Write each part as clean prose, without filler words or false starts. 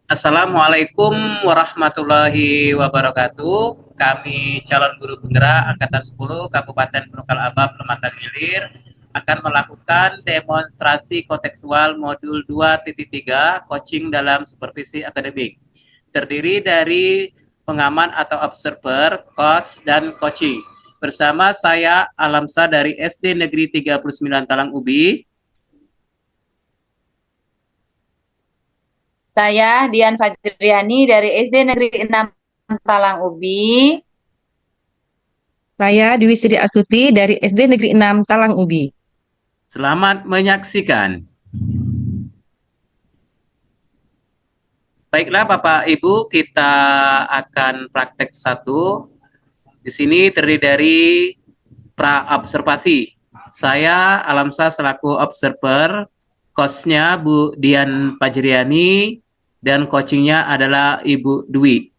Assalamualaikum warahmatullahi wabarakatuh. Kami calon guru penggerak Angkatan 10 Kabupaten Penukal Abab Pematang Ilir akan melakukan demonstrasi kontekstual modul 2.3 coaching dalam supervisi akademik. Terdiri dari pengaman atau observer, coach, dan coaching. Bersama saya Alamsa dari SD Negeri 39 Talang Ubi. Saya Dian Fajriani dari SD Negeri 6 Talang Ubi. Saya Dwi Sri Astuti dari SD Negeri 6 Talang Ubi. Selamat menyaksikan. Baiklah Bapak Ibu, kita akan praktek satu. Di sini terdiri dari pra-observasi. Saya Alamsa selaku observer, coach-nya Bu Dian Fajriani, dan coaching-nya adalah Ibu Dwi.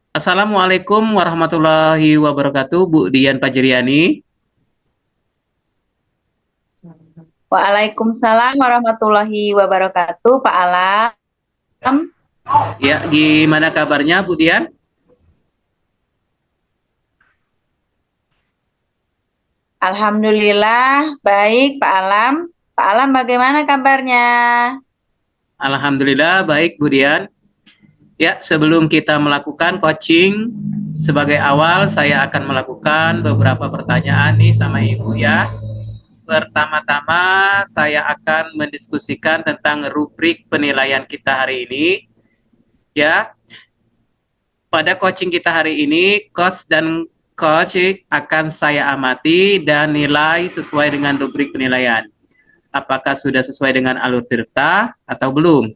Assalamualaikum warahmatullahi wabarakatuh, Bu Dian Fajriani. Waalaikumsalam warahmatullahi wabarakatuh, Pak Alam. Ya, gimana kabarnya Bu Dian? Alhamdulillah, baik Pak Alam. Pak Alam bagaimana kabarnya? Alhamdulillah baik Bu Dian. Ya, sebelum kita melakukan coaching, sebagai awal saya akan melakukan beberapa pertanyaan nih sama Ibu ya. Pertama-tama saya akan mendiskusikan tentang rubrik penilaian kita hari ini. Ya, pada coaching kita hari ini, coach dan coach akan saya amati dan nilai sesuai dengan rubrik penilaian. Apakah sudah sesuai dengan alur tirta atau belum?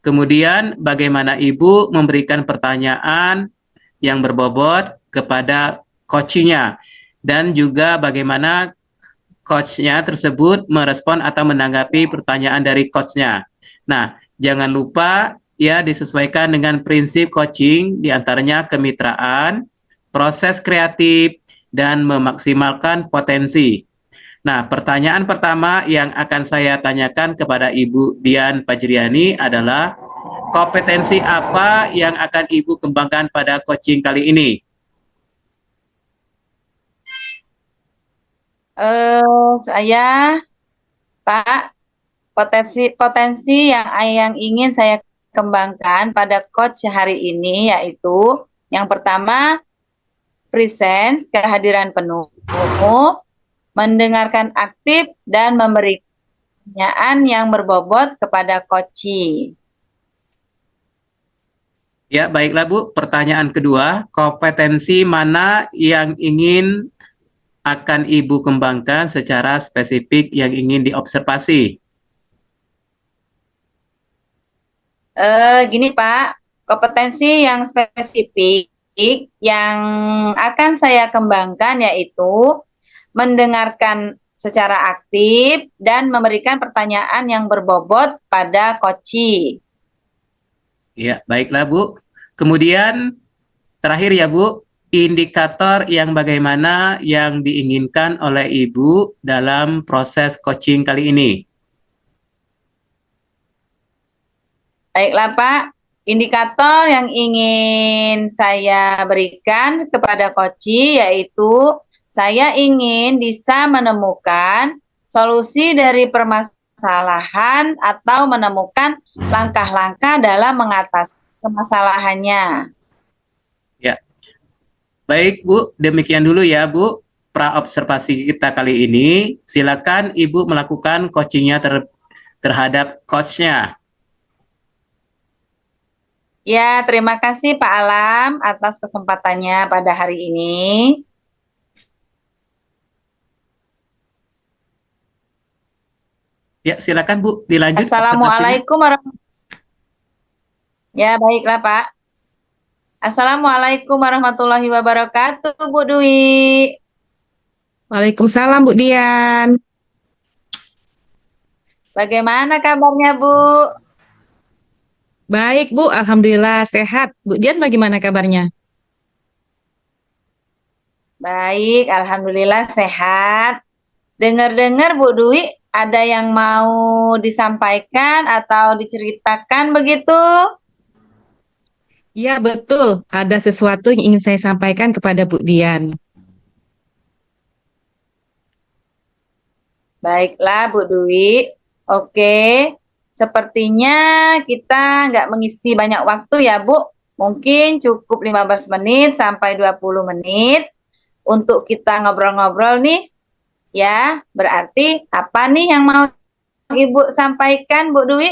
Kemudian bagaimana Ibu memberikan pertanyaan yang berbobot kepada coachnya, dan juga bagaimana coachnya tersebut merespon atau menanggapi pertanyaan dari coachnya. Nah, jangan lupa ya disesuaikan dengan prinsip coaching, diantaranya kemitraan, proses kreatif, dan memaksimalkan potensi. Nah, pertanyaan pertama yang akan saya tanyakan kepada Ibu Dian Fajriani adalah kompetensi apa yang akan Ibu kembangkan pada coaching kali ini? Saya, Pak, potensi yang ingin saya kembangkan pada coach hari ini yaitu yang pertama, presence, kehadiran penuh, mendengarkan aktif, dan memberi pertanyaan yang berbobot kepada coach. Ya, baiklah Bu. Pertanyaan kedua, kompetensi mana yang ingin akan Ibu kembangkan secara spesifik yang ingin diobservasi? Gini Pak, kompetensi yang spesifik yang akan saya kembangkan yaitu mendengarkan secara aktif dan memberikan pertanyaan yang berbobot pada coach. Ya, baiklah Bu. Kemudian terakhir ya Bu, indikator yang bagaimana yang diinginkan oleh Ibu dalam proses coaching kali ini? Baiklah Pak, indikator yang ingin saya berikan kepada coach yaitu saya ingin bisa menemukan solusi dari permasalahan atau menemukan langkah-langkah dalam mengatasi permasalahannya. Ya, baik Bu, demikian dulu ya Bu, pra-observasi kita kali ini. Silakan Ibu melakukan coachingnya terhadap coachnya. Ya, terima kasih Pak Alam atas kesempatannya pada hari ini. Ya, silakan Bu, dilanjut. Assalamualaikum warahmatullahi wabarakatuh. Ya, baiklah Pak. Assalamualaikum warahmatullahi wabarakatuh, Bu Dwi. Waalaikumsalam Bu Dian. Bagaimana kabarnya, Bu? Baik Bu, Alhamdulillah sehat. Bu Dian bagaimana kabarnya? Baik, Alhamdulillah sehat. Dengar-dengar Bu Dwi ada yang mau disampaikan atau diceritakan begitu? Ya, betul. Ada sesuatu yang ingin saya sampaikan kepada Bu Dian. Baiklah, Bu Dwi. Oke, sepertinya kita nggak mengisi banyak waktu ya, Bu. Mungkin cukup 15 menit sampai 20 menit untuk kita ngobrol-ngobrol nih. Ya, berarti apa nih yang mau Ibu sampaikan, Bu Dwi?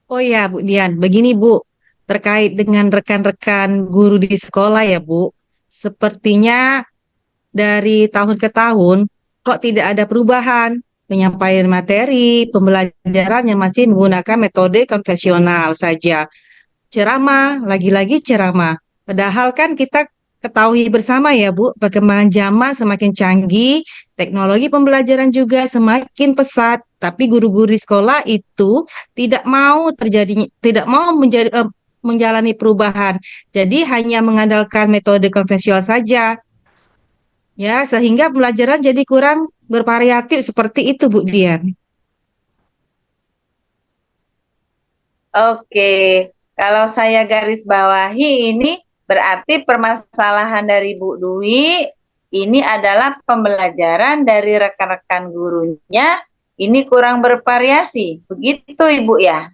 Oh ya, Bu Dian, begini Bu, terkait dengan rekan-rekan guru di sekolah ya Bu, sepertinya dari tahun ke tahun kok tidak ada perubahan penyampaian materi, pembelajaran yang masih menggunakan metode konvensional saja. Ceramah, lagi-lagi ceramah. Padahal kan kita ketahui bersama ya Bu, perkembangan zaman semakin canggih, teknologi pembelajaran juga semakin pesat, tapi guru-guru di sekolah itu tidak mau menjalani perubahan. Jadi hanya mengandalkan metode konvensional saja. Ya, sehingga pembelajaran jadi kurang bervariatif seperti itu Bu Dian. Oke, kalau saya garis bawahi ini berarti permasalahan dari Bu Dwi ini adalah pembelajaran dari rekan-rekan gurunya ini kurang bervariasi. Begitu Ibu ya?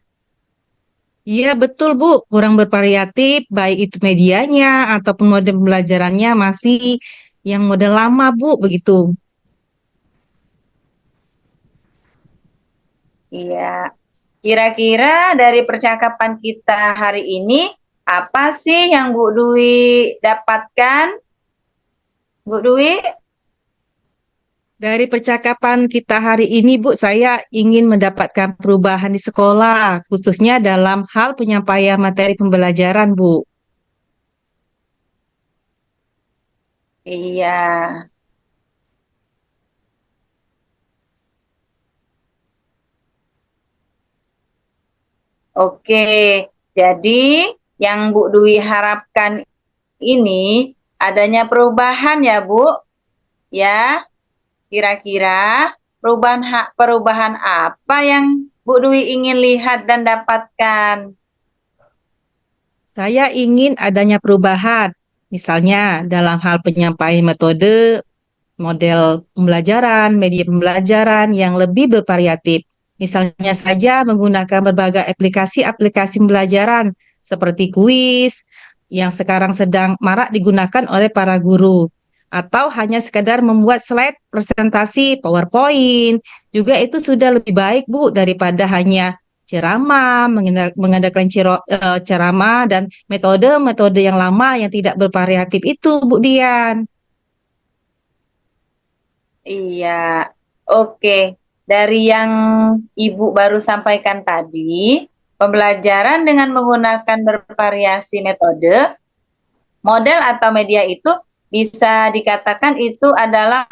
Iya betul Bu, kurang bervariatif, baik itu medianya ataupun mode pembelajarannya masih yang model lama Bu, begitu. Iya. Kira-kira dari percakapan kita hari ini apa sih yang Bu Dwi dapatkan? Bu Dwi? Dari percakapan kita hari ini Bu, saya ingin mendapatkan perubahan di sekolah, khususnya dalam hal penyampaian materi pembelajaran Bu. Iya. Oke, jadi yang Bu Dwi harapkan ini adanya perubahan ya Bu, ya. Kira-kira perubahan apa yang Bu Dwi ingin lihat dan dapatkan? Saya ingin adanya perubahan, misalnya dalam hal penyampaian metode, model pembelajaran, media pembelajaran yang lebih bervariatif. Misalnya saja menggunakan berbagai aplikasi-aplikasi pembelajaran seperti kuis yang sekarang sedang marak digunakan oleh para guru. Atau hanya sekadar membuat slide presentasi PowerPoint. Juga itu sudah lebih baik, Bu, daripada hanya ceramah, mengandalkan ceramah dan metode-metode yang lama yang tidak bervariatif itu, Bu Dian. Iya, oke. Dari yang Ibu baru sampaikan tadi, pembelajaran dengan menggunakan bervariasi metode, model atau media itu bisa dikatakan itu adalah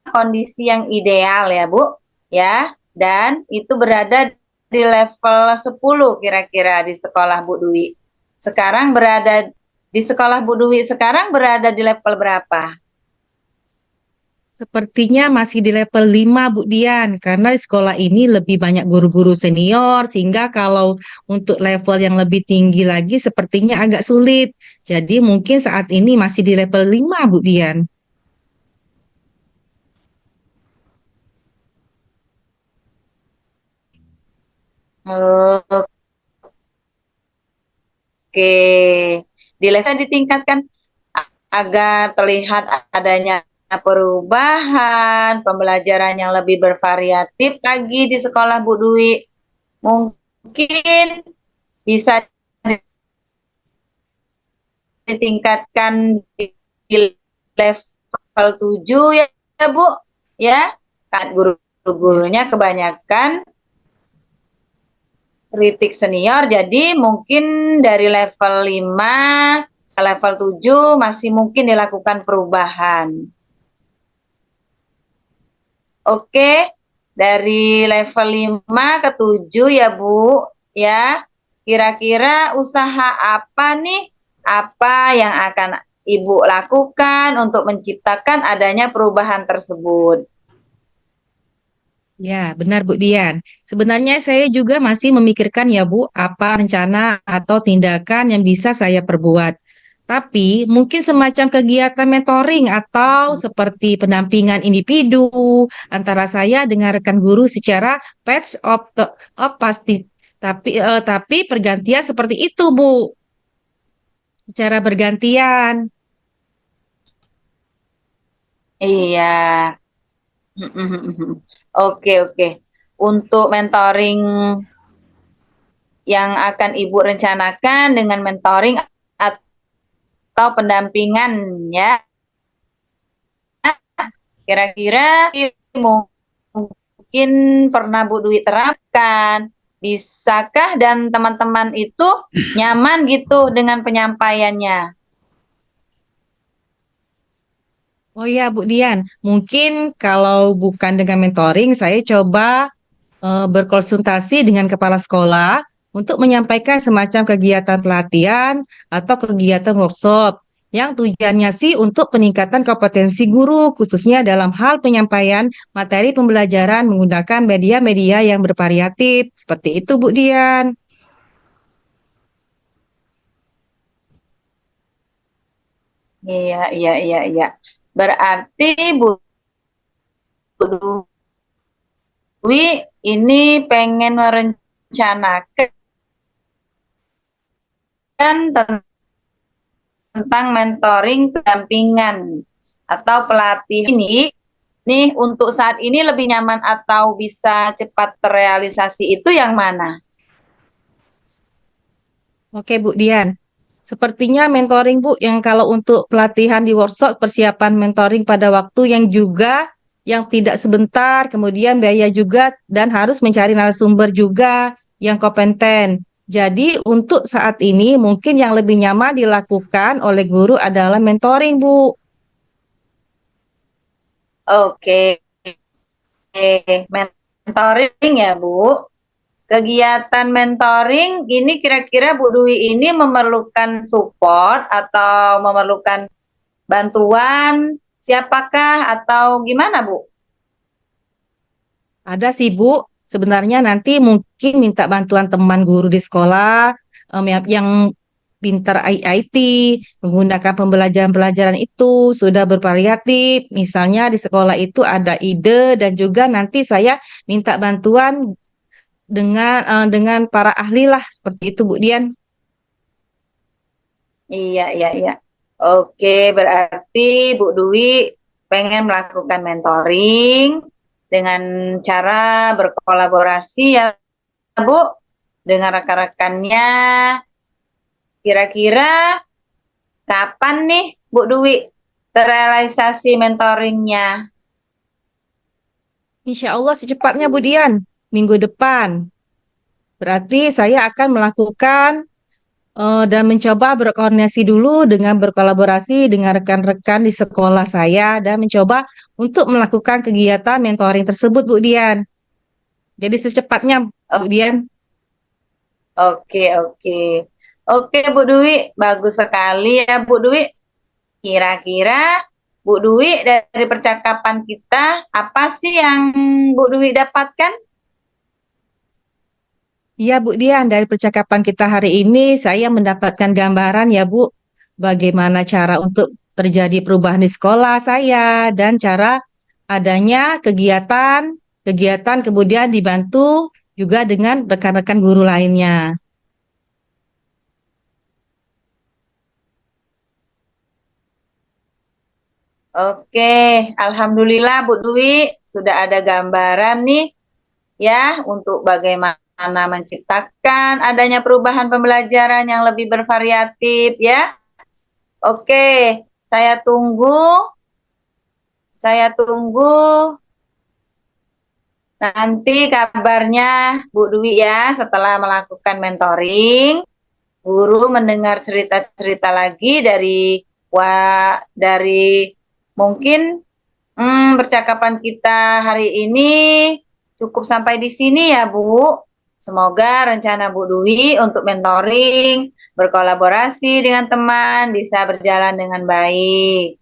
kondisi yang ideal ya Bu, ya. Dan itu berada di level 10 kira-kira di sekolah Bu Dwi. Sekarang berada di sekolah Bu Dwi sekarang berada di level berapa? Sepertinya masih di level 5, Bu Dian, karena di sekolah ini lebih banyak guru-guru senior, sehingga kalau untuk level yang lebih tinggi lagi sepertinya agak sulit. Jadi mungkin saat ini masih di level 5, Bu Dian. Oke, di level ditingkatkan agar terlihat adanya perubahan, pembelajaran yang lebih bervariatif lagi di sekolah Bu Dwi. Mungkin bisa ditingkatkan di level 7 ya Bu, ya. Kan guru-gurunya kebanyakan kritik senior, jadi mungkin dari level 5 ke level 7 masih mungkin dilakukan perubahan. Oke, dari level 5 ke 7 ya Bu, ya. Kira-kira usaha apa nih? Apa yang akan Ibu lakukan untuk menciptakan adanya perubahan tersebut? Ya, benar Bu Dian. Sebenarnya saya juga masih memikirkan ya Bu, apa rencana atau tindakan yang bisa saya perbuat. Tapi mungkin semacam kegiatan mentoring atau seperti pendampingan individu antara saya dengan rekan guru secara patch of pasti. Tapi pergantian seperti itu Bu, secara bergantian. Iya. Oke, oke. Untuk mentoring yang akan Ibu rencanakan dengan mentoring atau pendampingan ya, kira-kira mungkin pernah Bu Dwi terapkan. Bisakah dan teman-teman itu nyaman gitu dengan penyampaiannya? Oh ya Bu Dian, mungkin kalau bukan dengan mentoring, saya coba berkonsultasi dengan kepala sekolah untuk menyampaikan semacam kegiatan pelatihan atau kegiatan workshop yang tujuannya sih untuk peningkatan kompetensi guru, khususnya dalam hal penyampaian materi pembelajaran menggunakan media-media yang bervariatif. Seperti itu, Bu Dian. Iya, iya, iya, iya. Berarti Bu Dwi ini pengen merencanakan tentang mentoring pendampingan atau pelatih ini nih untuk saat ini lebih nyaman atau bisa cepat terrealisasi itu yang mana? Oke, Bu Dian. Sepertinya mentoring, Bu, yang kalau untuk pelatihan di workshop, persiapan mentoring pada waktu yang juga yang tidak sebentar, kemudian biaya juga, dan harus mencari narasumber juga yang kompeten. Jadi, untuk saat ini mungkin yang lebih nyaman dilakukan oleh guru adalah mentoring, Bu. Oke, mentoring ya Bu. Kegiatan mentoring ini kira-kira Bu Dwi ini memerlukan support atau memerlukan bantuan siapakah atau gimana Bu? Ada sih, Bu. Sebenarnya nanti mungkin minta bantuan teman guru di sekolah yang pintar IT, menggunakan pembelajaran-pelajaran itu sudah bervariatif. Misalnya di sekolah itu ada ide dan juga nanti saya minta bantuan dengan para ahli lah seperti itu, Bu Dian. Iya, iya, iya. Oke, berarti Bu Dwi pengen melakukan mentoring dengan cara berkolaborasi ya Bu dengan rekan-rekannya. Kira-kira kapan nih Bu Dwi terrealisasi mentoringnya? Insya Allah secepatnya, Bu Dian, minggu depan. Berarti saya akan melakukan dan mencoba berkoordinasi dulu dengan berkolaborasi dengan rekan-rekan di sekolah saya dan mencoba untuk melakukan kegiatan mentoring tersebut, Bu Dian. Jadi secepatnya, Bu Oh, Dian. oke, oke. Oke Bu Dwi, bagus sekali ya Bu Dwi. Kira-kira Bu Dwi dari percakapan kita apa sih yang Bu Dwi dapatkan? Iya, Bu Dian, dari percakapan kita hari ini saya mendapatkan gambaran ya, Bu, bagaimana cara untuk terjadi perubahan di sekolah saya dan cara adanya kegiatan kemudian dibantu juga dengan rekan-rekan guru lainnya. Oke, Alhamdulillah Bu Dwi sudah ada gambaran nih ya untuk bagaimana menciptakan adanya perubahan pembelajaran yang lebih bervariatif ya. Oke, saya tunggu, saya tunggu nanti kabarnya Bu Dwi ya setelah melakukan mentoring, guru mendengar cerita-cerita lagi dari mungkin percakapan kita hari ini cukup sampai di sini ya Bu. Semoga rencana Bu Dwi untuk mentoring, berkolaborasi dengan teman bisa berjalan dengan baik.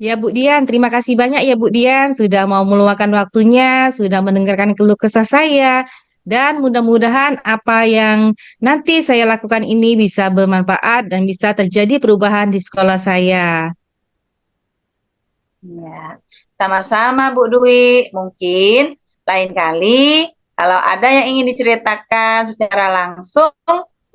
Ya Bu Dian, terima kasih banyak ya Bu Dian sudah mau meluangkan waktunya, sudah mendengarkan keluh kesah saya, dan mudah-mudahan apa yang nanti saya lakukan ini bisa bermanfaat dan bisa terjadi perubahan di sekolah saya. Ya, sama-sama Bu Dwi. Mungkin lain kali kalau ada yang ingin diceritakan secara langsung,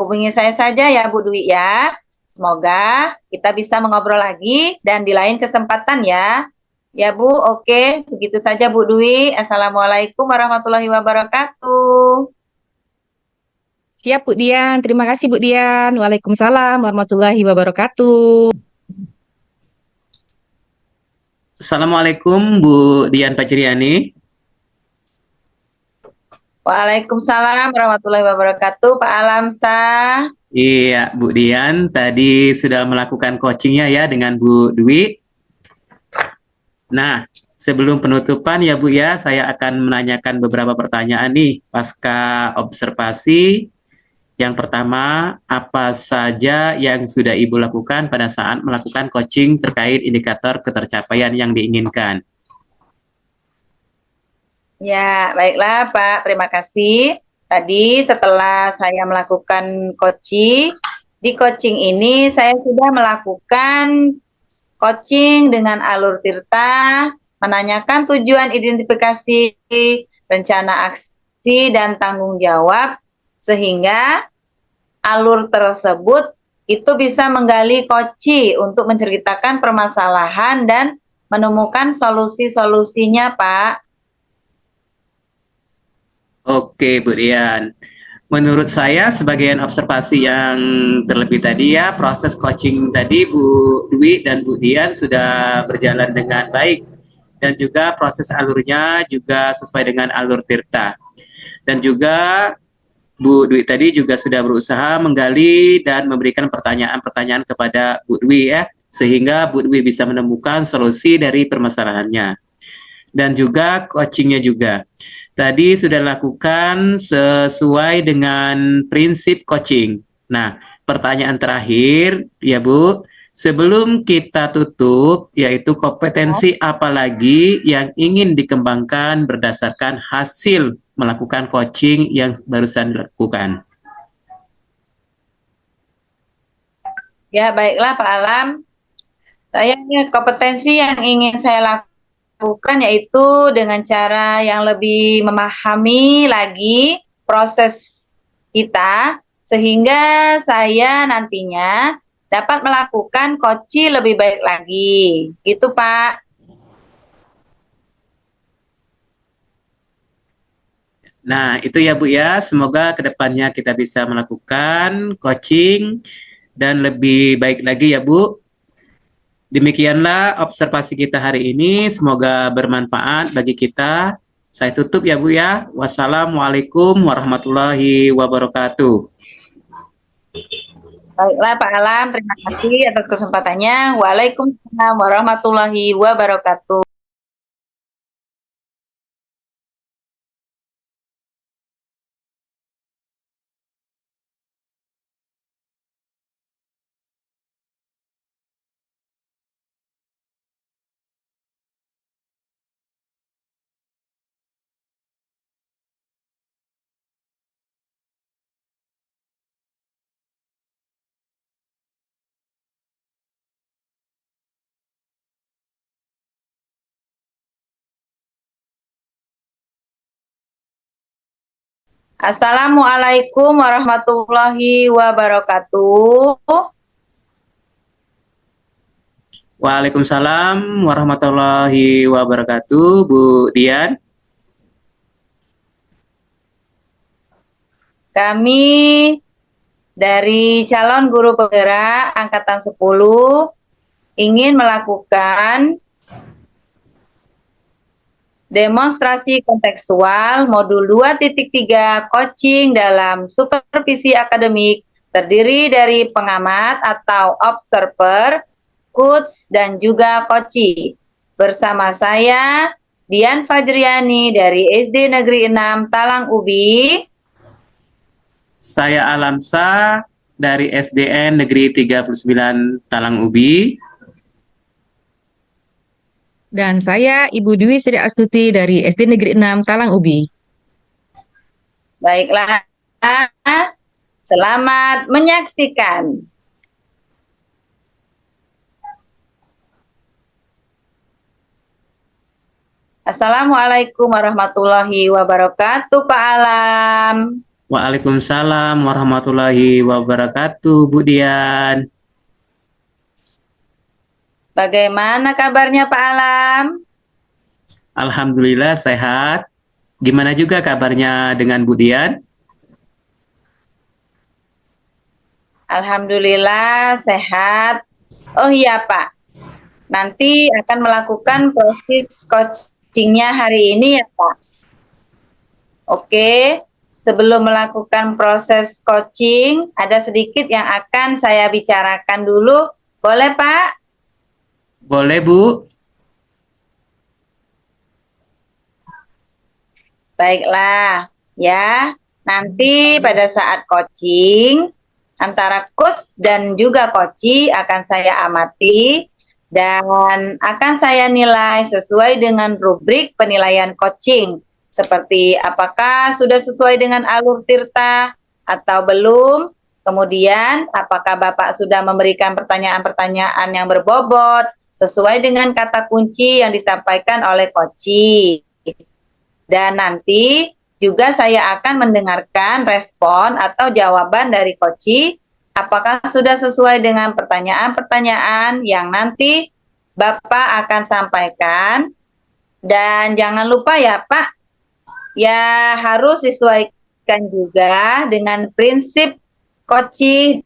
hubungi saya saja ya Bu Dwi ya. Semoga kita bisa mengobrol lagi dan di lain kesempatan ya. Ya Bu, oke. Begitu saja Bu Dwi. Assalamualaikum warahmatullahi wabarakatuh. Siap Bu Dian, terima kasih Bu Dian. Waalaikumsalam warahmatullahi wabarakatuh. Assalamualaikum Bu Dian Fajriani. Waalaikumsalam warahmatullahi wabarakatuh. Pak Alamsah. Iya, Bu Dian tadi sudah melakukan coachingnya ya dengan Bu Dwi. Nah, sebelum penutupan ya Bu ya, saya akan menanyakan beberapa pertanyaan nih pasca observasi. Yang pertama, apa saja yang sudah Ibu lakukan pada saat melakukan coaching terkait indikator ketercapaian yang diinginkan? Ya, baiklah Pak, terima kasih. Tadi setelah saya melakukan coaching, di coaching ini saya sudah melakukan coaching dengan alur tirta, menanyakan tujuan identifikasi, rencana aksi, dan tanggung jawab, sehingga alur tersebut itu bisa menggali koci untuk menceritakan permasalahan dan menemukan solusi-solusinya, Pak. Oke, Bu Dian. Menurut saya, sebagian observasi yang terlebih tadi ya, proses coaching tadi Bu Dwi dan Bu Dian sudah berjalan dengan baik. Dan juga proses alurnya juga sesuai dengan alur Tirta. Dan juga Bu Dwi tadi juga sudah berusaha menggali dan memberikan pertanyaan-pertanyaan kepada Bu Dwi ya, sehingga Bu Dwi bisa menemukan solusi dari permasalahannya. Dan juga coachingnya juga. Tadi sudah lakukan sesuai dengan prinsip coaching. Nah, pertanyaan terakhir ya Bu, sebelum kita tutup, yaitu kompetensi apa lagi yang ingin dikembangkan berdasarkan hasil melakukan coaching yang barusan dilakukan. Ya, baiklah Pak Alam. Saya kompetensi yang ingin saya lakukan yaitu dengan cara yang lebih memahami lagi proses kita sehingga saya nantinya dapat melakukan coaching lebih baik lagi. Gitu, Pak. Nah, itu ya Bu ya, semoga kedepannya kita bisa melakukan coaching dan lebih baik lagi ya Bu. Demikianlah observasi kita hari ini. Semoga bermanfaat bagi kita. Saya tutup ya Bu ya. Wassalamualaikum warahmatullahi wabarakatuh. Baiklah Pak Alam, terima kasih atas kesempatannya. Waalaikumsalam warahmatullahi wabarakatuh. Assalamualaikum warahmatullahi wabarakatuh. Waalaikumsalam warahmatullahi wabarakatuh, Bu Dian. Kami dari calon guru penggerak angkatan 10 ingin melakukan demonstrasi kontekstual modul 2.3 coaching dalam supervisi akademik terdiri dari pengamat atau observer, coach, dan juga coachee. Bersama saya, Dian Fajriani dari SD Negeri 6 Talang Ubi. Saya Alamsa dari SDN Negeri 39 Talang Ubi. Dan saya Ibu Dwi Sri Astuti dari SD Negeri 6 Talang Ubi. Baiklah, selamat menyaksikan. Assalamualaikum warahmatullahi wabarakatuh, Pak Alam. Waalaikumsalam warahmatullahi wabarakatuh, Bu Dian. Bagaimana kabarnya, Pak Alam? Alhamdulillah sehat. Gimana juga kabarnya dengan Bu Dian? Alhamdulillah sehat. Oh iya, Pak. Nanti akan melakukan proses coachingnya hari ini ya, Pak. Oke. Sebelum melakukan proses coaching, ada sedikit yang akan saya bicarakan dulu. Boleh, Pak? Boleh, Bu. Baiklah, ya. Nanti pada saat coaching, antara coach dan juga coachee akan saya amati dan akan saya nilai sesuai dengan rubrik penilaian coaching. Seperti apakah sudah sesuai dengan alur tirta atau belum. Kemudian apakah Bapak sudah memberikan pertanyaan-pertanyaan yang berbobot sesuai dengan kata kunci yang disampaikan oleh coachee. Dan nanti juga saya akan mendengarkan respon atau jawaban dari coachee apakah sudah sesuai dengan pertanyaan-pertanyaan yang nanti Bapak akan sampaikan. Dan jangan lupa ya Pak, ya harus sesuaikan juga dengan prinsip coachee,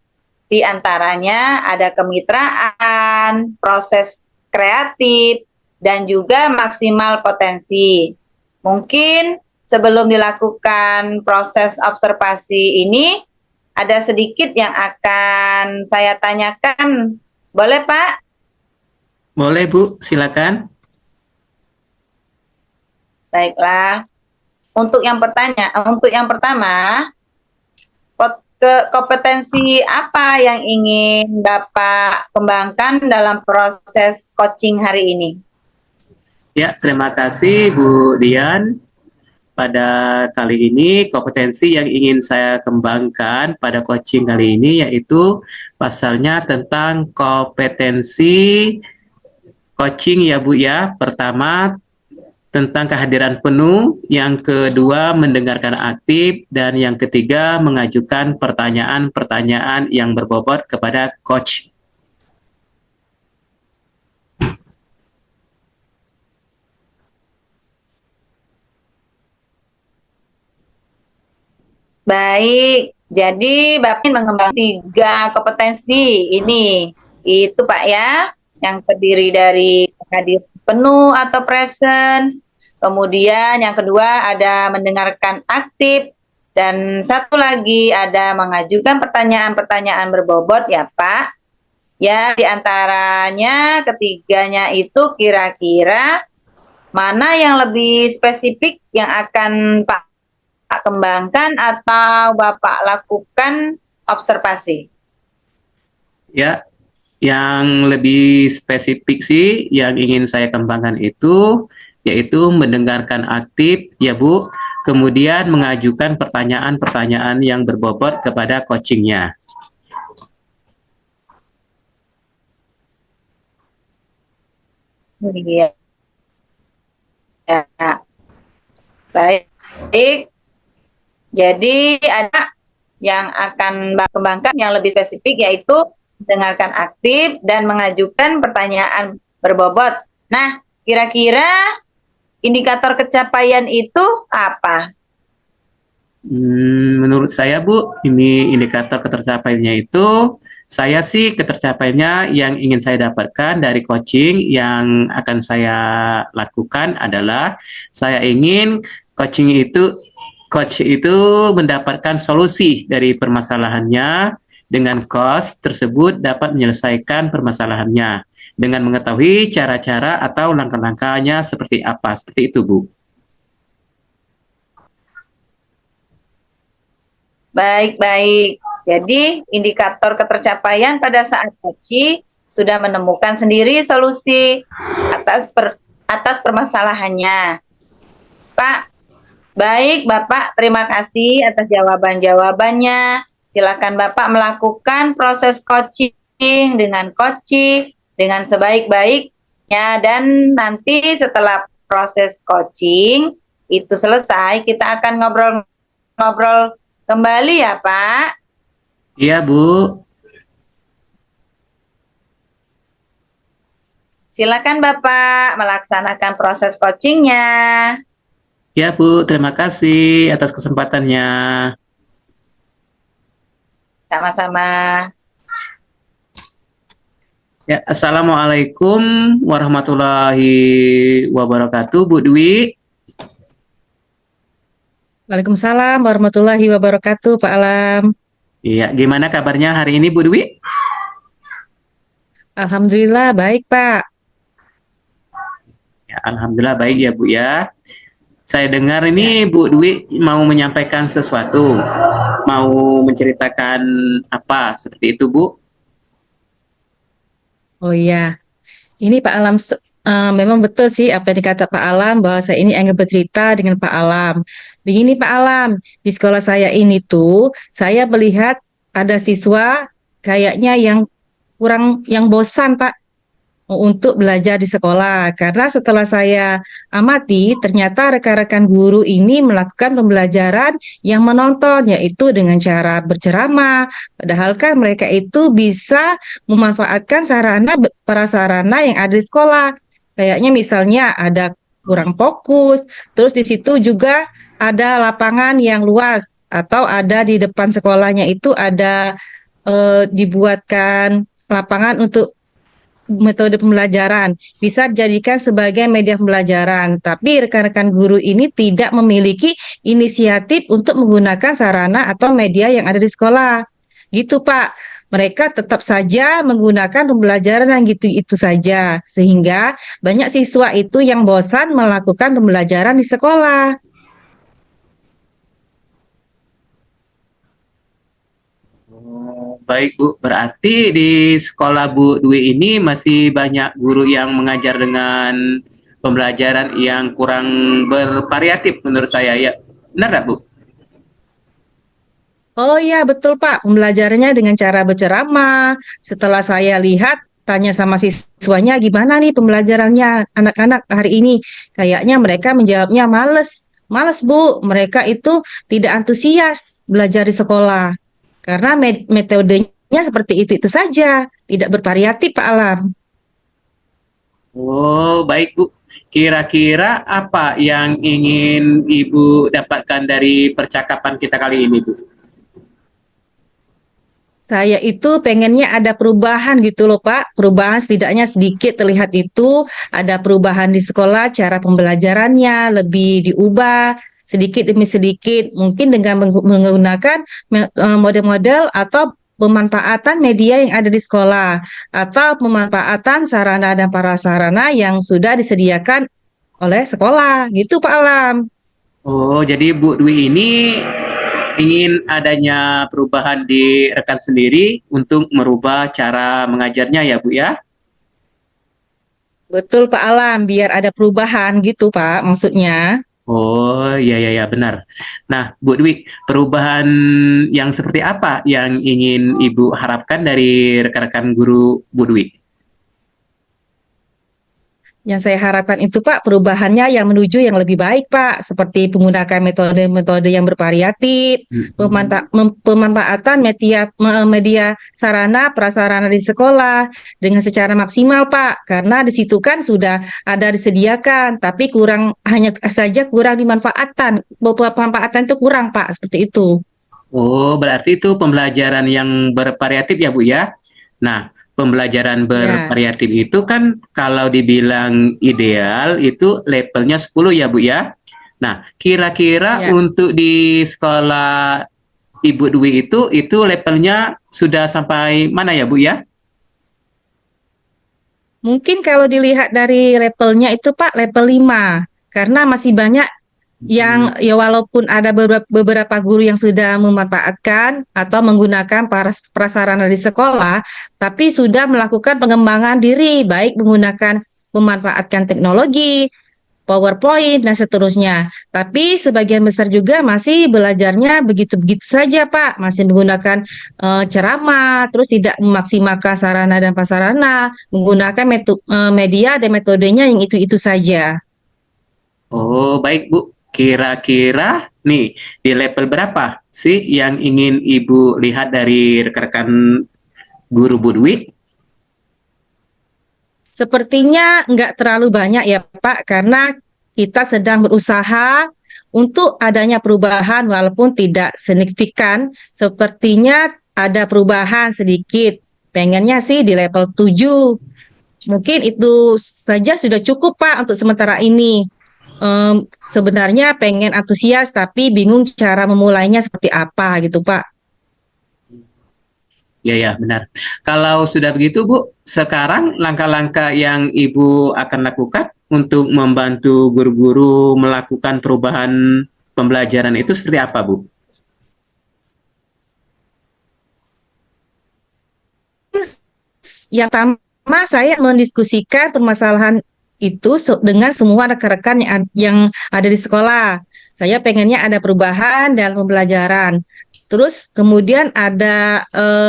di antaranya ada kemitraan, proses kreatif, dan juga maksimal potensi. Mungkin sebelum dilakukan proses observasi ini, ada sedikit yang akan saya tanyakan. Boleh, Pak? Boleh, Bu. Silakan. Baiklah. Untuk yang pertama, kompetensi apa yang ingin Bapak kembangkan dalam proses coaching hari ini? Ya, terima kasih Bu Dian. Pada kali ini kompetensi yang ingin saya kembangkan pada coaching kali ini yaitu pasalnya tentang kompetensi coaching ya Bu ya. Pertama tentang kehadiran penuh, yang kedua mendengarkan aktif, dan yang ketiga mengajukan pertanyaan-pertanyaan yang berbobot kepada coach. Baik, jadi Bapak mengembangkan 3 kompetensi ini. Itu Pak ya, yang terdiri dari hadir penuh atau presence, kemudian yang kedua ada mendengarkan aktif, dan satu lagi ada mengajukan pertanyaan-pertanyaan berbobot ya Pak. Ya, diantaranya ketiganya itu kira-kira mana yang lebih spesifik yang akan Pak kembangkan atau Bapak lakukan observasi? Ya, yang lebih spesifik sih yang ingin saya kembangkan itu yaitu mendengarkan aktif ya Bu, kemudian mengajukan pertanyaan-pertanyaan yang berbobot kepada coachingnya. Iya. Ya. Baik. Jadi ada yang akan Bapak kembangkan yang lebih spesifik yaitu mendengarkan aktif dan mengajukan pertanyaan berbobot. Nah, kira-kira indikator pencapaian itu apa? Menurut saya Bu, ini indikator ketercapaiannya itu, saya sih ketercapaiannya yang ingin saya dapatkan dari coaching yang akan saya lakukan adalah saya ingin coach itu mendapatkan solusi dari permasalahannya dengan coach tersebut dapat menyelesaikan permasalahannya dengan mengetahui cara-cara atau langkah-langkahnya seperti apa. Seperti itu, Bu. Baik. Jadi indikator ketercapaian pada saat coaching sudah menemukan sendiri solusi atas atas permasalahannya. Pak, baik Bapak, terima kasih atas jawaban-jawabannya. Silakan Bapak melakukan proses coaching dengan sebaik-baiknya, dan nanti setelah proses coaching itu selesai, kita akan ngobrol-ngobrol kembali ya Pak. Iya, Bu. Silakan Bapak melaksanakan proses coachingnya. Ya, Bu. Terima kasih atas kesempatannya. Sama-sama. Ya, Assalamualaikum warahmatullahi wabarakatuh, Bu Dwi. Waalaikumsalam warahmatullahi wabarakatuh, Pak Alam. Iya, gimana kabarnya hari ini, Bu Dwi? Alhamdulillah baik, Pak. Ya, alhamdulillah baik ya, Bu ya. Saya dengar ini Bu Dwi mau menyampaikan sesuatu, mau menceritakan apa seperti itu, Bu? Oh iya, ini Pak Alam, memang betul sih apa yang dikata Pak Alam bahwa saya ini ingin bercerita dengan Pak Alam. Begini Pak Alam, di sekolah saya ini tuh saya melihat ada siswa kayaknya yang bosan Pak untuk belajar di sekolah. Karena setelah saya amati, ternyata rekan-rekan guru ini melakukan pembelajaran yang menonton, yaitu dengan cara berceramah. Padahal kan mereka itu bisa memanfaatkan prasarana yang ada di sekolah. Kayaknya misalnya ada kurang fokus, terus di situ juga ada lapangan yang luas, atau ada di depan sekolahnya itu ada dibuatkan lapangan untuk metode pembelajaran, bisa dijadikan sebagai media pembelajaran. Tapi rekan-rekan guru ini tidak memiliki inisiatif untuk menggunakan sarana atau media yang ada di sekolah. Gitu, Pak. Mereka tetap saja menggunakan pembelajaran yang gitu-itu saja, sehingga banyak siswa itu yang bosan melakukan pembelajaran di sekolah. Baik, Bu. Berarti di sekolah Bu Dwi ini masih banyak guru yang mengajar dengan pembelajaran yang kurang bervariatif menurut saya ya. Benar nggak, Bu? Oh iya, betul Pak. Pembelajarannya dengan cara berceramah. Setelah saya lihat, tanya sama siswanya, gimana nih pembelajarannya anak-anak hari ini? Kayaknya mereka menjawabnya males. Males, Bu. Mereka itu tidak antusias belajar di sekolah. Karena metodenya seperti itu saja. Tidak bervariatif, Pak Alam. Oh, baik, Bu. Kira-kira apa yang ingin Ibu dapatkan dari percakapan kita kali ini, Bu? Saya itu pengennya ada perubahan gitu loh Pak, perubahan setidaknya sedikit terlihat itu, ada perubahan di sekolah, cara pembelajarannya lebih diubah sedikit demi sedikit, mungkin dengan menggunakan model-model atau pemanfaatan media yang ada di sekolah, atau pemanfaatan sarana dan prasarana yang sudah disediakan oleh sekolah, gitu Pak Alam. Oh, jadi Bu Dwi ini ingin adanya perubahan di rekan sendiri untuk merubah cara mengajarnya ya, Bu ya? Betul Pak Alam, biar ada perubahan gitu Pak, maksudnya. Oh, iya, iya, iya, benar. Nah, Bu Dwi, perubahan yang seperti apa yang ingin Ibu harapkan dari rekan-rekan guru Bu Dwi? Yang saya harapkan itu Pak, perubahannya yang menuju yang lebih baik Pak, seperti menggunakan metode-metode yang bervariatif, pemanfaatan media sarana prasarana di sekolah dengan secara maksimal Pak, karena di situ kan sudah ada disediakan, tapi hanya saja kurang dimanfaatkan, pemanfaatan itu kurang Pak, seperti itu. Oh, berarti itu pembelajaran yang bervariatif ya, Bu ya? Nah, pembelajaran Ya, bervariatif itu kan kalau dibilang ideal itu levelnya 10 ya, Bu ya? Nah, kira-kira ya. untuk di sekolah Ibu Dwi itu levelnya sudah sampai mana ya, Bu ya? Mungkin kalau dilihat dari levelnya itu Pak, level 5, karena masih banyak yang ya walaupun ada beberapa guru yang sudah memanfaatkan atau menggunakan prasarana di sekolah, tapi sudah melakukan pengembangan diri, baik menggunakan memanfaatkan teknologi, PowerPoint, dan seterusnya. Tapi sebagian besar juga masih belajarnya begitu-begitu saja, Pak. Masih menggunakan ceramah, terus tidak memaksimalkan sarana dan prasarana, menggunakan media dan metodenya yang itu-itu saja. Oh, baik Bu. Kira-kira nih, di level berapa sih yang ingin Ibu lihat dari rekan-rekan guru Bu Dwi? Sepertinya nggak terlalu banyak ya Pak, karena kita sedang berusaha untuk adanya perubahan walaupun tidak signifikan. Sepertinya ada perubahan sedikit. Pengennya sih di level 7. Mungkin itu saja sudah cukup Pak untuk sementara ini. Sebenarnya pengen antusias tapi bingung cara memulainya seperti apa gitu Pak. Ya, benar. Kalau sudah begitu, Bu, sekarang langkah-langkah yang Ibu akan lakukan untuk membantu guru-guru melakukan perubahan pembelajaran itu seperti apa, Bu? Yang pertama saya mendiskusikan permasalahan itu dengan semua rekan-rekan yang ada di sekolah. Saya pengennya ada perubahan dan pembelajaran. Terus kemudian ada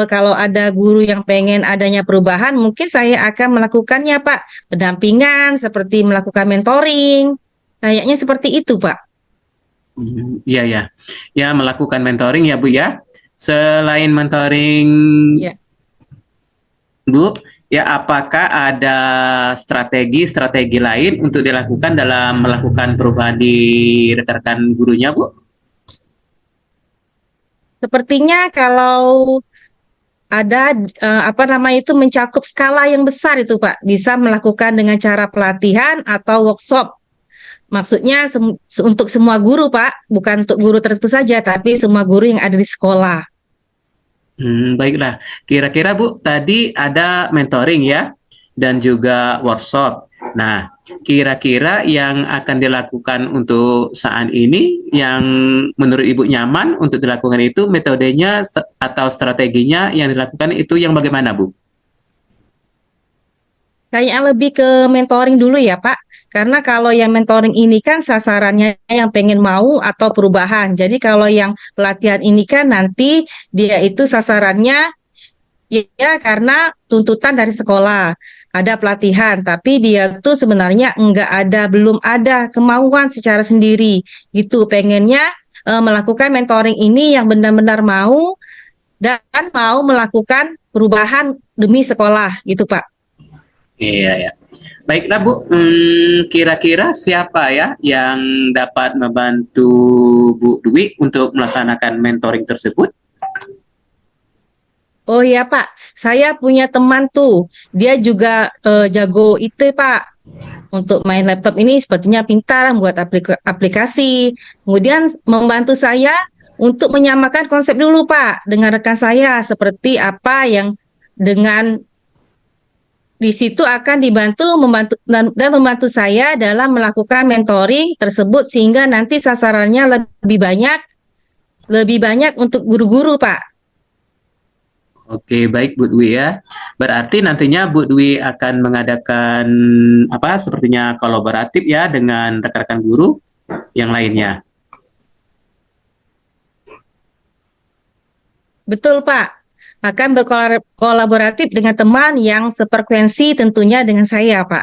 kalau ada guru yang pengen adanya perubahan, mungkin saya akan melakukannya, Pak. Pendampingan seperti melakukan mentoring. Kayaknya seperti itu, Pak. Iya, ya. Ya, melakukan mentoring ya, Bu ya. Selain mentoring, Ya. Bu, ya apakah ada strategi-strategi lain untuk dilakukan dalam melakukan perubahan di rekan-rekan gurunya, Bu? Sepertinya kalau ada apa namanya itu mencakup skala yang besar itu Pak, bisa melakukan dengan cara pelatihan atau workshop. Maksudnya untuk semua guru Pak, bukan untuk guru tertentu saja, tapi semua guru yang ada di sekolah. Baiklah. Kira-kira Bu, tadi ada mentoring ya, dan juga workshop. Nah, kira-kira yang akan dilakukan untuk saat ini, yang menurut Ibu nyaman untuk dilakukan itu, metodenya atau strateginya yang dilakukan itu yang bagaimana, Bu? Kayaknya lebih ke mentoring dulu ya Pak, karena kalau yang mentoring ini kan sasarannya yang pengen mau atau perubahan. Jadi kalau yang pelatihan ini kan nanti dia itu sasarannya ya karena tuntutan dari sekolah. Ada pelatihan, tapi dia tuh sebenarnya belum ada kemauan secara sendiri. Gitu, pengennya melakukan mentoring ini yang benar-benar mau dan mau melakukan perubahan demi sekolah, gitu Pak. Iya, ya. Baiklah, Bu. Kira-kira siapa ya yang dapat membantu Bu Dwi untuk melaksanakan mentoring tersebut? Oh iya Pak, saya punya teman tuh, dia juga jago IT Pak. Untuk main laptop ini sepertinya pintar membuat aplikasi. Kemudian membantu saya untuk menyamakan konsep dulu Pak dengan rekan saya seperti apa yang dengan di situ akan membantu dan membantu saya dalam melakukan mentoring tersebut sehingga nanti sasarannya lebih banyak untuk guru-guru Pak. Oke, baik Bu Dwi ya. Berarti nantinya Bu Dwi akan mengadakan apa sepertinya kolaboratif ya dengan rekan-rekan guru yang lainnya. Betul Pak, akan berkolaboratif dengan teman yang sefrekuensi tentunya dengan saya Pak.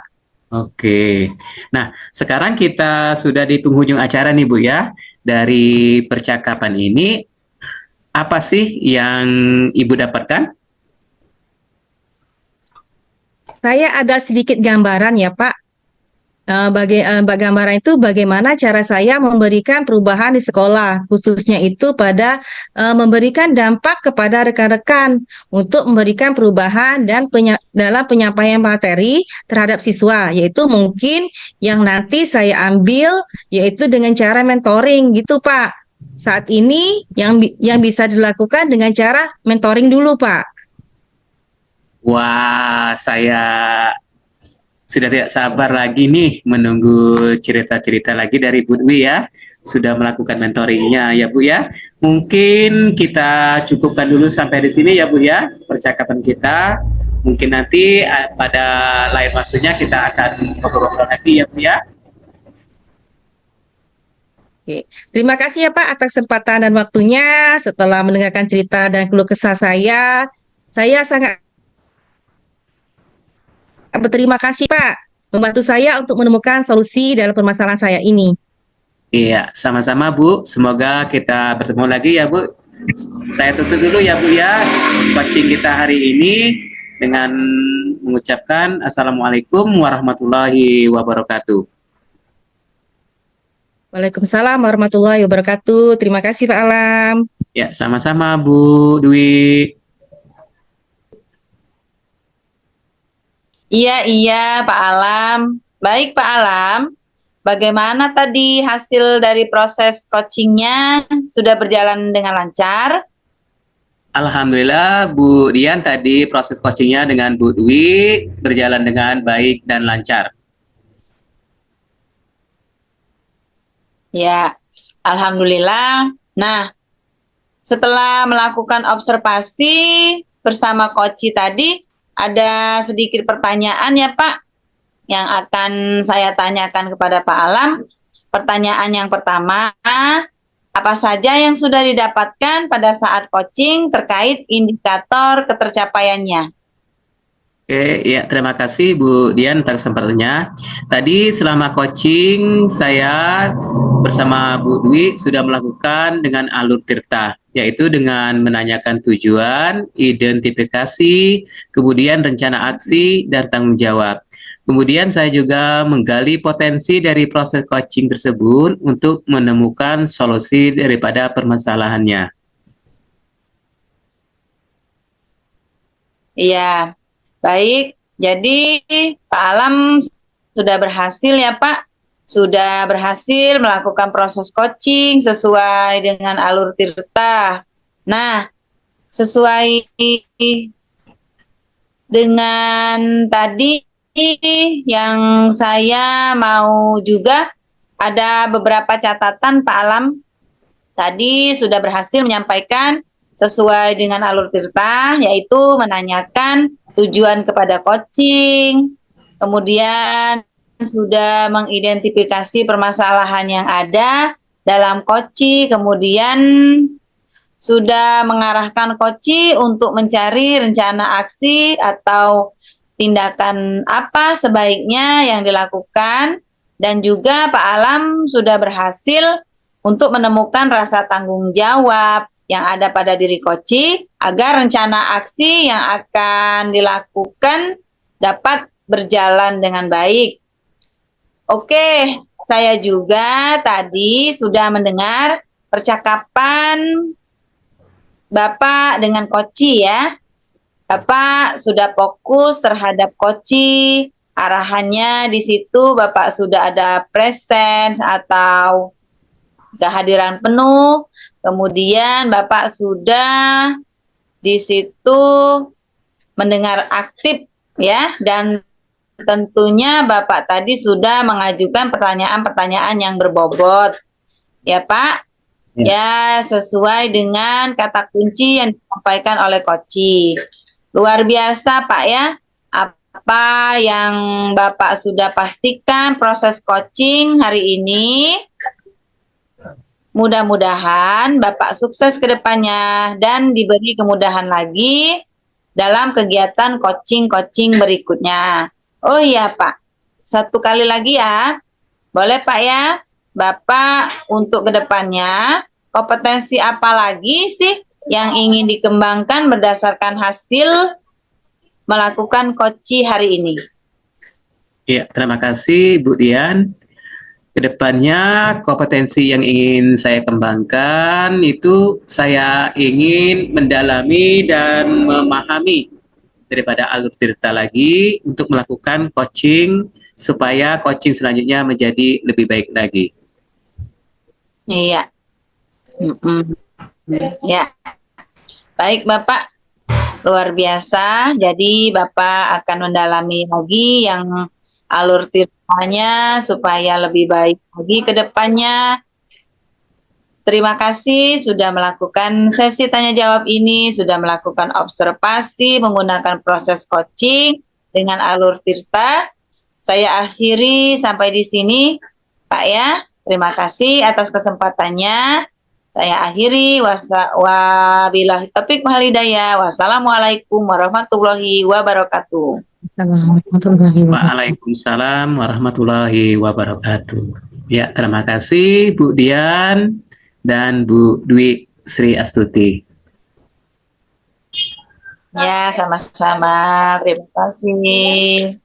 Oke. Nah, sekarang kita sudah di penghujung acara nih Bu ya. Dari percakapan ini, apa sih yang Ibu dapatkan? Saya ada sedikit gambaran ya Pak. Gambaran itu bagaimana cara saya memberikan perubahan di sekolah, khususnya itu pada memberikan dampak kepada rekan-rekan untuk memberikan perubahan dan dalam penyampaian materi terhadap siswa, yaitu mungkin yang nanti saya ambil yaitu dengan cara mentoring gitu Pak. Saat ini yang bisa dilakukan dengan cara mentoring dulu Pak. Wah, saya sudah tidak sabar lagi nih menunggu cerita-cerita lagi dari Bu Dwi ya. Sudah melakukan mentoringnya ya Bu ya. Mungkin kita cukupkan dulu sampai di sini ya Bu ya percakapan kita. Mungkin nanti pada lain waktunya kita akan ngobrol-ngobrol lagi ya Bu ya. Oke. Terima kasih ya Pak atas kesempatan dan waktunya. Setelah mendengarkan cerita dan keluh kesah saya sangat berterima kasih Pak, membantu saya untuk menemukan solusi dalam permasalahan saya ini. Iya, sama-sama Bu. Semoga kita bertemu lagi ya Bu. Saya tutup dulu ya Bu ya coaching kita hari ini dengan mengucapkan Assalamualaikum warahmatullahi wabarakatuh. Waalaikumsalam warahmatullahi wabarakatuh. Terima kasih Pak Alam. Ya, sama-sama Bu Dwi. Iya, Pak Alam. Baik, Pak Alam. Bagaimana tadi hasil dari proses coachingnya? Sudah berjalan dengan lancar? Alhamdulillah Bu Dian tadi proses coachingnya dengan Bu Dwi berjalan dengan baik dan lancar. Ya, Alhamdulillah. Nah, setelah melakukan observasi bersama Koci tadi, ada sedikit pertanyaan ya Pak, yang akan saya tanyakan kepada Pak Alam. Pertanyaan yang pertama, apa saja yang sudah didapatkan pada saat coaching terkait indikator ketercapaiannya? Oke, ya terima kasih Bu Dian atas kesempatannya. Tadi selama coaching saya bersama Bu Dwi sudah melakukan dengan alur tirta, yaitu dengan menanyakan tujuan, identifikasi, kemudian rencana aksi, dan tanggung jawab. Kemudian saya juga menggali potensi dari proses coaching tersebut untuk menemukan solusi daripada permasalahannya. Iya, baik. Jadi Pak Alam sudah berhasil ya Pak, sudah berhasil melakukan proses coaching sesuai dengan alur tirta. Nah, sesuai dengan tadi yang saya mau juga ada beberapa catatan Pak Alam. Tadi sudah berhasil menyampaikan sesuai dengan alur tirta, yaitu menanyakan tujuan kepada coaching, kemudian sudah mengidentifikasi permasalahan yang ada dalam coaching, kemudian sudah mengarahkan coaching untuk mencari rencana aksi atau tindakan apa sebaiknya yang dilakukan, dan juga Pak Alam sudah berhasil untuk menemukan rasa tanggung jawab yang ada pada diri coaching agar rencana aksi yang akan dilakukan dapat berjalan dengan baik. Oke, saya juga tadi sudah mendengar percakapan Bapak dengan coaching ya. Bapak sudah fokus terhadap coaching, arahannya di situ Bapak sudah ada presence atau kehadiran penuh, kemudian Bapak sudah di situ mendengar aktif ya, dan tentunya Bapak tadi sudah mengajukan pertanyaan-pertanyaan yang berbobot ya Pak. Ya, sesuai dengan kata kunci yang disampaikan oleh Koci. Luar biasa Pak ya, apa yang Bapak sudah pastikan proses coaching hari ini. Mudah-mudahan Bapak sukses ke depannya dan diberi kemudahan lagi dalam kegiatan coaching-coaching berikutnya. Oh iya Pak, satu kali lagi ya, boleh Pak ya, Bapak untuk ke depannya kompetensi apa lagi sih yang ingin dikembangkan berdasarkan hasil melakukan coaching hari ini? Ya, terima kasih Bu Dian. Kedepannya kompetensi yang ingin saya kembangkan itu saya ingin mendalami dan memahami daripada alur tirta lagi untuk melakukan coaching supaya coaching selanjutnya menjadi lebih baik lagi. Iya. Ya. Baik Bapak, luar biasa. Jadi Bapak akan mendalami lagi yang alur tirtanya supaya lebih baik lagi ke depannya. Terima kasih sudah melakukan sesi tanya jawab ini, sudah melakukan observasi menggunakan proses coaching dengan alur Tirta. Saya akhiri sampai di sini, Pak ya. Terima kasih atas kesempatannya. Saya akhiri. Wabillahi taufiq wal hidayah. Wassalamualaikum warahmatullahi wabarakatuh. Waalaikumsalam warahmatullahi wabarakatuh. Ya, terima kasih Bu Dian dan Bu Dwi Sri Astuti. Ya, sama-sama. Terima kasih.